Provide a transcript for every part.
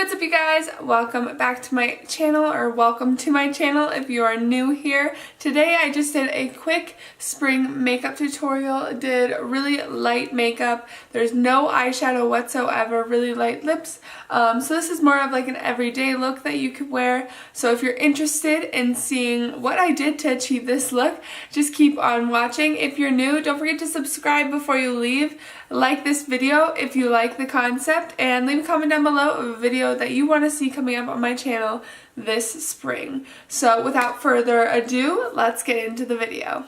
What's up you guys? Welcome back to my channel, or welcome to my channel if you are new here. Today I just did a quick spring makeup tutorial. Did really light makeup. There's no eyeshadow whatsoever, really light lips. So this is more of like an everyday look that you could wear. So if you're interested in seeing what I did to achieve this look, just keep on watching. If you're new, don't forget to subscribe before you leave. Like this video if you like the concept, and leave a comment down below of a video that you want to see coming up on my channel this spring. So without further ado, let's get into the video.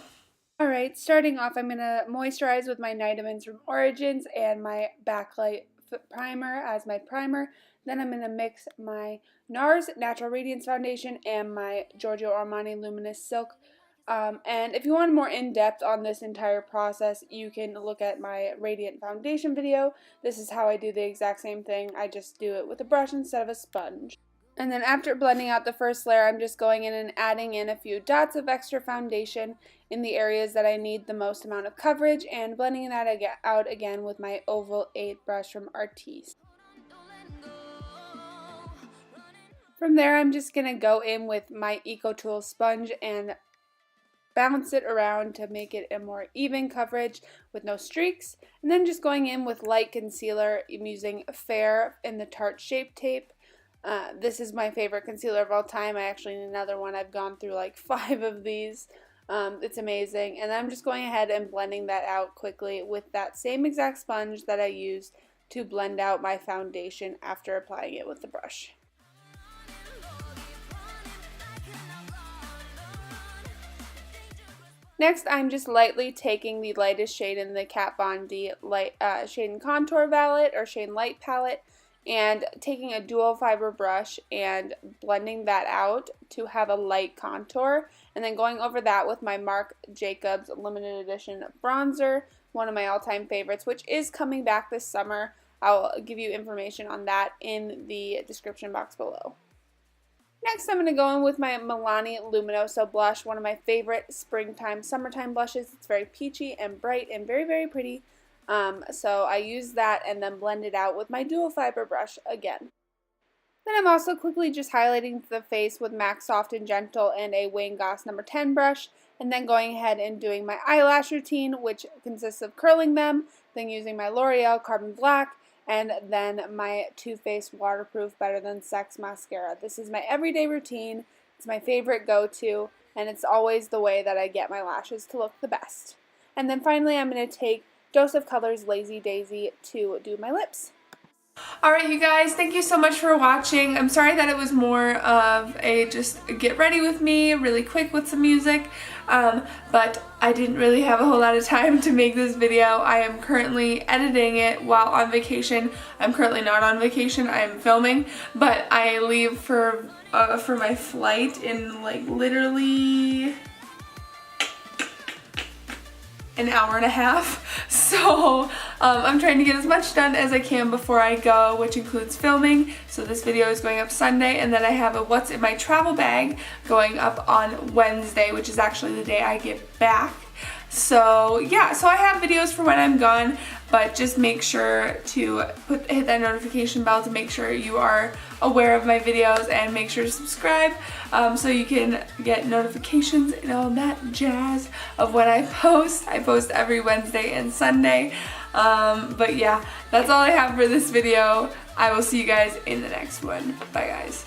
Alright, starting off, I'm going to moisturize with my Nightamins from Origins and my Backlight Primer as my primer. Then I'm going to mix my NARS Natural Radiance Foundation and my Giorgio Armani Luminous Silk. And if you want more in-depth on this entire process, you can look at my Radiant Foundation video. This is how I do the exact same thing. I just do it with a brush instead of a sponge. And then after blending out the first layer, I'm just going in and adding in a few dots of extra foundation in the areas that I need the most amount of coverage, and blending that out again with my Oval 8 brush from Artis. From there, I'm just going to go in with my EcoTool sponge and bounce it around to make it a more even coverage with no streaks, and then just going in with light concealer. I'm using Fair in the Tarte Shape Tape. This is my favorite concealer of all time. I actually need another one. I've gone through like 5 of these. It's amazing. And I'm just going ahead and blending that out quickly with that same exact sponge that I used to blend out my foundation after applying it with the brush. Next, I'm just lightly taking the lightest shade in the Kat Von D Shade and Contour palette, or Shade and Light palette, and taking a dual fiber brush and blending that out to have a light contour, and then going over that with my Marc Jacobs limited edition bronzer, one of my all-time favorites, which is coming back this summer. I'll give you information on that in the description box below. Next, I'm going to go in with my Milani Luminoso blush, one of my favorite springtime, summertime blushes. It's very peachy and bright and very, very pretty. So I use that and then blend it out with my dual fiber brush again. Then I'm also quickly just highlighting the face with MAC Soft and Gentle and a Wayne Goss No. 10 brush, and then going ahead and doing my eyelash routine, which consists of curling them, then using my L'Oreal Carbon Black, and then my Too Faced Waterproof Better Than Sex mascara. This is my everyday routine. It's my favorite go-to, and it's always the way that I get my lashes to look the best. And then finally, I'm going to take Dose of Colors Lazy Daisy to do my lips. Alright you guys, thank you so much for watching. I'm sorry that it was more of a just get ready with me, really quick with some music, but I didn't really have a whole lot of time to make this video. I am currently editing it while on vacation. I'm currently not on vacation, I am filming, but I leave for my flight in like literally an hour and a half. So I'm trying to get as much done as I can before I go, which includes filming. So this video is going up Sunday, and then I have a what's in my travel bag going up on Wednesday, which is actually the day I get back. So yeah, so I have videos for when I'm gone, but just make sure to hit that notification bell to make sure you are aware of my videos, and make sure to subscribe so you can get notifications and all that jazz of when I post. I post every Wednesday and Sunday. But yeah, that's all I have for this video. I will see you guys in the next one. Bye guys.